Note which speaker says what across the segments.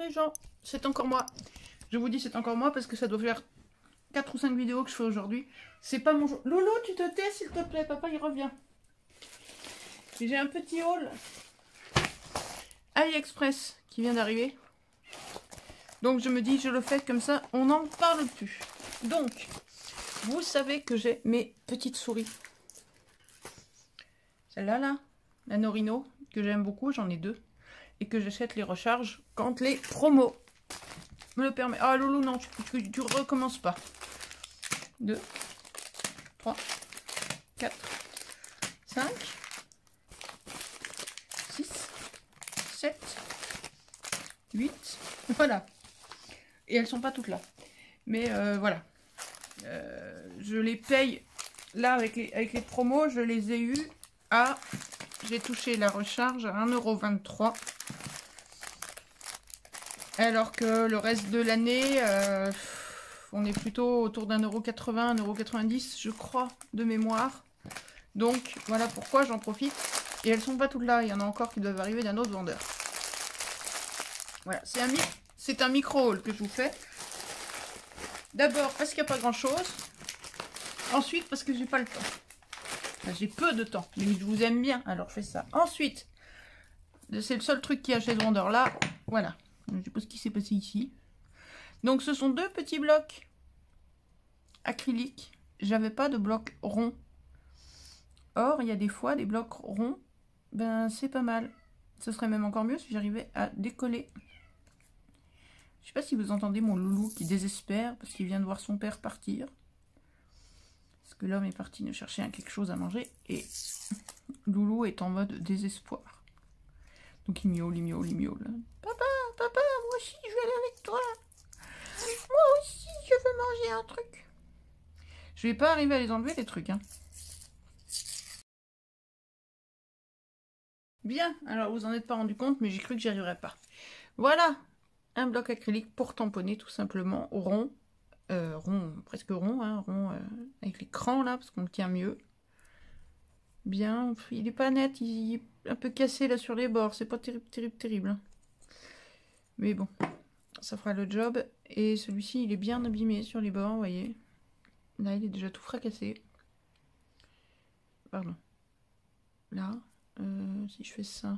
Speaker 1: les gens, c'est encore moi. Je vous dis c'est encore moi parce que ça doit faire 4 ou 5 vidéos que je fais aujourd'hui. C'est pas mon jour. Loulou, tu te tais s'il te plaît, papa il revient. J'ai un petit haul AliExpress qui vient d'arriver. Donc je me dis, je le fais comme ça, on n'en parle plus. Donc, vous savez que j'ai mes petites souris. Celle-là, là, la Norino, que j'aime beaucoup, j'en ai 2. Et que j'achète les recharges quand les promos me le permettent. Ah Loulou, non, tu recommences pas. 2, 3, 4, 5, 6, 7, 8, voilà. Et elles sont pas toutes là. Mais voilà. Je les paye, là, avec les promos, je les ai eues à... J'ai touché la recharge à 1,23 €. Alors que le reste de l'année, on est plutôt autour d'1,80 €, 1,90 €, je crois, de mémoire. Donc, voilà pourquoi j'en profite. Et elles sont pas toutes là. Il y en a encore qui doivent arriver d'un autre vendeur. Voilà, c'est un micro-haul que je vous fais. D'abord, parce qu'il n'y a pas grand-chose. Ensuite, parce que j'ai pas le temps. Enfin, j'ai peu de temps, mais je vous aime bien, alors je fais ça. Ensuite, c'est le seul truc qu'il y a chez ce vendeur-là. Voilà. Je ne sais pas ce qui s'est passé ici. Donc, ce sont 2 petits blocs acryliques. J'avais pas de blocs ronds. Or, il y a des fois des blocs ronds. Ben, c'est pas mal. Ce serait même encore mieux si j'arrivais à décoller. Je sais pas si vous entendez mon loulou qui désespère parce qu'il vient de voir son père partir. Parce que l'homme est parti nous chercher quelque chose à manger. Et loulou est en mode désespoir. Donc il miaule, il miaule, il miaule. Papa, papa, moi aussi je vais aller avec toi. Moi aussi je veux manger un truc. Je vais pas arriver à les enlever les trucs. Hein. Bien, alors vous en êtes pas rendu compte, mais j'ai cru que j'y arriverais pas. Voilà, un bloc acrylique pour tamponner tout simplement, rond. Rond, presque rond, hein, rond avec les crans là, parce qu'on le tient mieux. Bien, il est pas net, il est un peu cassé là sur les bords, c'est pas terrible, terrible, terrible. Hein. Mais bon, ça fera le job. Et celui-ci, il est bien abîmé sur les bords, vous voyez. Là, il est déjà tout fracassé. Pardon. Là, si je fais ça,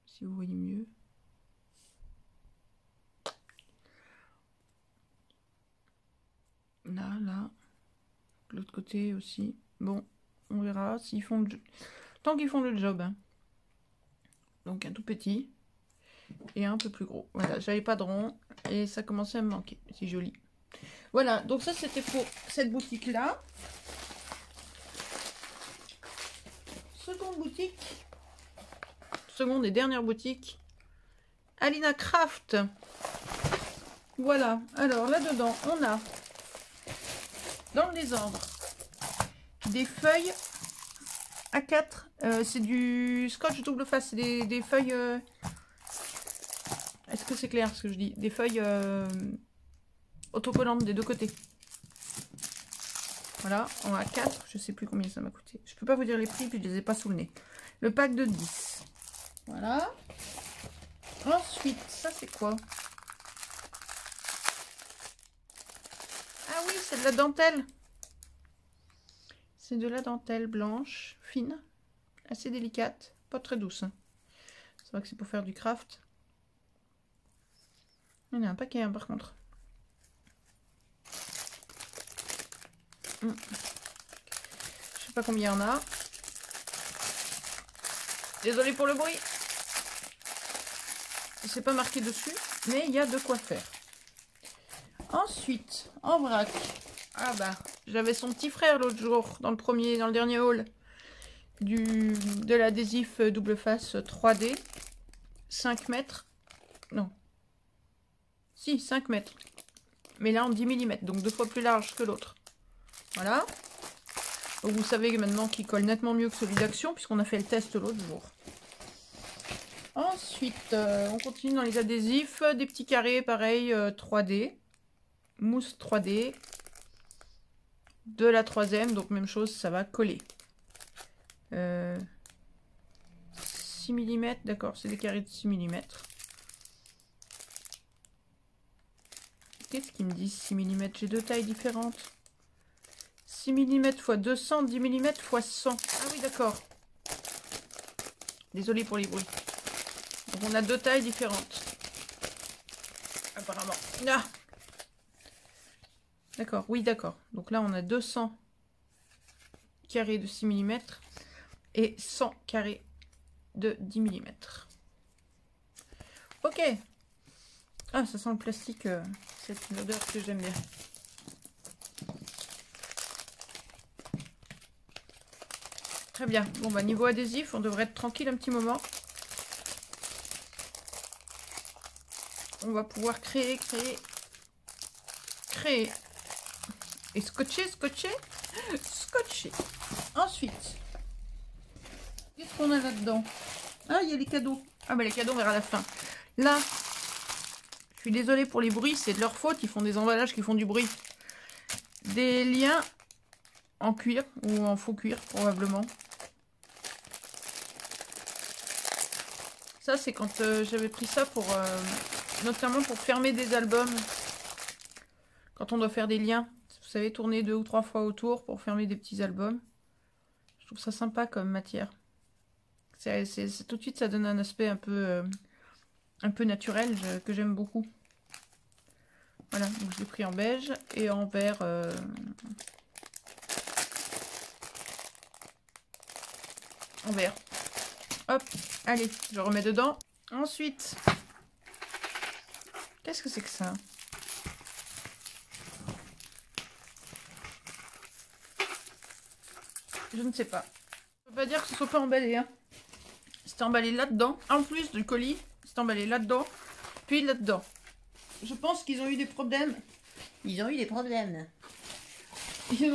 Speaker 1: si vous voyez mieux. Là, là. De l'autre côté aussi. Bon, on verra s'ils font le job. Tant qu'ils font le job. Hein. Donc un tout petit. Et un peu plus gros. Voilà, j'avais pas de rond. Et ça commençait à me manquer. C'est joli. Voilà, donc ça c'était pour cette boutique-là. Seconde boutique. Seconde et dernière boutique. Alina Craft. Voilà, alors là-dedans, on a dans le désordre des feuilles A4. C'est du scotch double face. C'est des feuilles... Est-ce que c'est clair ce que je dis? Des feuilles autocollantes des deux côtés. Voilà, en A4. Je sais plus combien ça m'a coûté. Je peux pas vous dire les prix, puis je les ai pas sous le nez. Le pack de 10. Voilà. Ensuite, ça c'est quoi? Ah oui, c'est de la dentelle. C'est de la dentelle blanche, fine, assez délicate, pas très douce. Hein. C'est vrai que c'est pour faire du craft. Il y en a un paquet hein, par contre. Je sais pas combien il y en a. Désolée pour le bruit. C'est pas marqué dessus, mais il y a de quoi faire. Ensuite, en vrac. Ah bah, j'avais son petit frère l'autre jour, dans le dernier haul. De l'adhésif double face 3D. 5 mètres. Non. Si, 5 mètres. Mais là en 10 mm, donc 2 fois plus large que l'autre. Voilà. Donc vous savez maintenant qu'il colle nettement mieux que celui d'Action, puisqu'on a fait le test l'autre jour. Ensuite, on continue dans les adhésifs. Des petits carrés, pareil, 3D. Mousse 3D. De la 3e, donc même chose, ça va coller. 6 mm, d'accord, c'est des carrés de 6 mm. 6 Qu'est-ce qu'ils me disent 6 mm? J'ai deux tailles différentes. 6 mm x 200, 10 mm x 100. Ah oui, d'accord. Désolée pour les bruits. Donc on a deux tailles différentes. Apparemment. Ah, d'accord, oui, d'accord. Donc là, on a 200 carrés de 6 mm et 100 carrés de 10 mm. Ok. Ah, ça sent le plastique. C'est une odeur que j'aime bien. Très bien. Bon, bah, niveau adhésif, on devrait être tranquille un petit moment. On va pouvoir créer. Et scotcher. Ensuite, qu'est-ce qu'on a là-dedans? Ah, il y a les cadeaux. Ah, bah les cadeaux, on verra à la fin. Là, je suis désolée pour les bruits, c'est de leur faute. Ils font des emballages qui font du bruit. Des liens en cuir ou en faux cuir, probablement. Ça, c'est quand j'avais pris ça pour... notamment pour fermer des albums. Quand on doit faire des liens. Vous savez, tourner 2 ou 3 fois autour pour fermer des petits albums. Je trouve ça sympa comme matière. Tout de suite, ça donne un aspect un peu naturel que j'aime beaucoup. Voilà, donc je l'ai pris en beige et en vert. En vert. Hop, allez, je remets dedans. Ensuite, qu'est-ce que c'est que ça? Je ne sais pas. Je peux pas dire que ce soit pas emballé. Hein. C'est emballé là-dedans. En plus du colis, c'est emballé là-dedans. Puis là-dedans. Je pense qu'ils ont eu des problèmes. Ils ont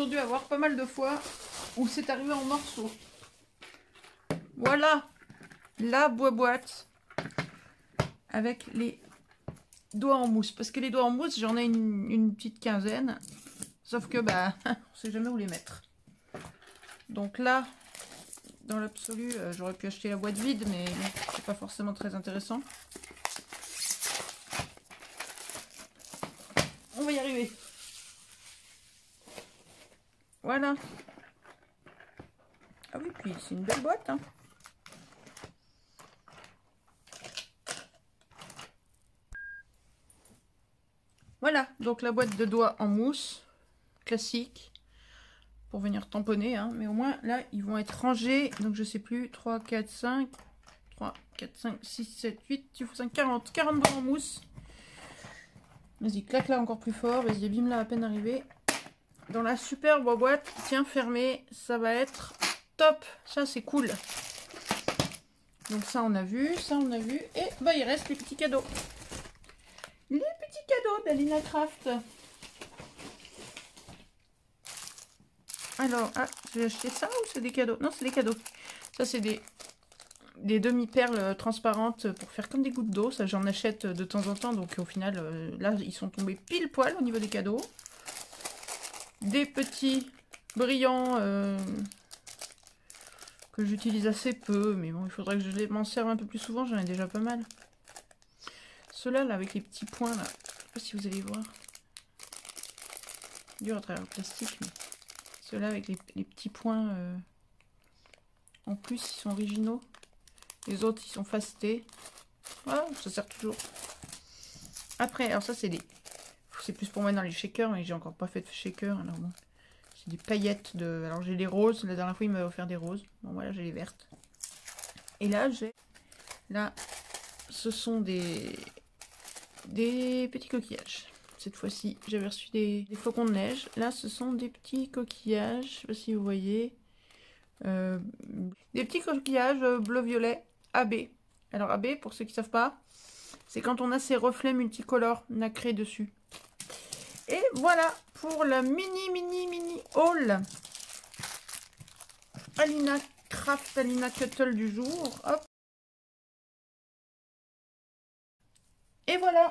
Speaker 1: dû avoir pas mal de fois où c'est arrivé en morceaux. Voilà. La boîte. Avec les doigts en mousse. Parce que les doigts en mousse, j'en ai une petite quinzaine. Sauf que, bah, on sait jamais où les mettre. Donc là, dans l'absolu, j'aurais pu acheter la boîte vide, mais c'est pas forcément très intéressant. On va y arriver. Voilà. Ah oui, puis c'est une belle boîte. Hein. Voilà, donc la boîte de doigts en mousse, classique. Pour venir tamponner, hein, mais au moins là ils vont être rangés, donc je sais plus, 3, 4, 5, 6, 7, 8, 5, 40 doigts en mousse. Vas-y, claque là encore plus fort, vas-y, bim là à peine arrivé. Dans la superbe boîte, tiens, fermée, ça va être top, ça c'est cool. Donc ça on a vu, et bah il reste les petits cadeaux. Les petits cadeaux d'Alina Craft. Alors, ah, j'ai acheté ça ou c'est des cadeaux? Non, c'est des cadeaux. Ça, c'est des demi-perles transparentes pour faire comme des gouttes d'eau. Ça, j'en achète de temps en temps. Donc, au final, là, ils sont tombés pile poil au niveau des cadeaux. Des petits brillants que j'utilise assez peu. Mais bon, il faudrait que je m'en serve un peu plus souvent. J'en ai déjà pas mal. Ceux-là, là, avec les petits points, là. Je sais pas si vous allez voir. Dur à travers le plastique, mais... Ceux-là avec les petits points en plus, ils sont originaux. Les autres, ils sont facetés. Voilà, ça sert toujours. Après, alors ça, c'est plus pour moi dans les shakers, mais j'ai encore pas fait de shaker. Alors bon, c'est des paillettes de... Alors j'ai les roses. La dernière fois, il m'avait offert des roses. Bon, voilà, j'ai les vertes. Et là, Là, ce sont des petits coquillages. Cette fois-ci, j'avais reçu des flocons de neige. Là, ce sont des petits coquillages. Je sais pas si vous voyez. Des petits coquillages bleu-violet AB. Alors AB, pour ceux qui ne savent pas, c'est quand on a ces reflets multicolores nacrés dessus. Et voilà pour la mini haul Alina Craft, Alina Cuttle du jour. Hop. Et voilà.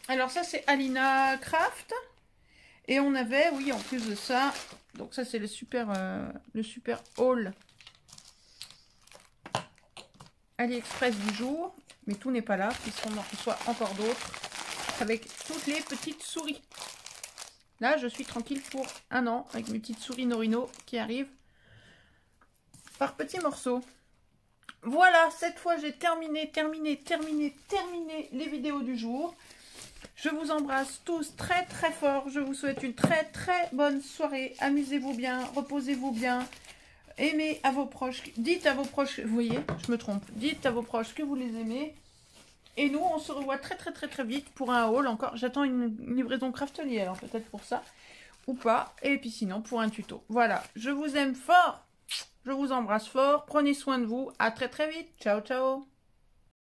Speaker 1: Alors ça c'est Alina Craft. Et on avait, oui, en plus de ça, donc ça c'est le super haul AliExpress du jour. Mais tout n'est pas là, puisqu'on en reçoit encore d'autres. avec toutes les petites souris. Là, je suis tranquille pour 1 an avec mes petites souris Norino qui arrivent par petits morceaux. Voilà, cette fois j'ai terminé les vidéos du jour. Je vous embrasse tous très très fort. Je vous souhaite une très très bonne soirée. Amusez-vous bien, reposez-vous bien. Aimez à vos proches. Dites à vos proches, vous voyez, je me trompe. Dites à vos proches que vous les aimez. Et nous, on se revoit très très très très vite pour un haul encore. J'attends une livraison Craftelier, alors peut-être pour ça ou pas. Et puis sinon pour un tuto. Voilà, je vous aime fort. Je vous embrasse fort. Prenez soin de vous. À très très vite. Ciao ciao.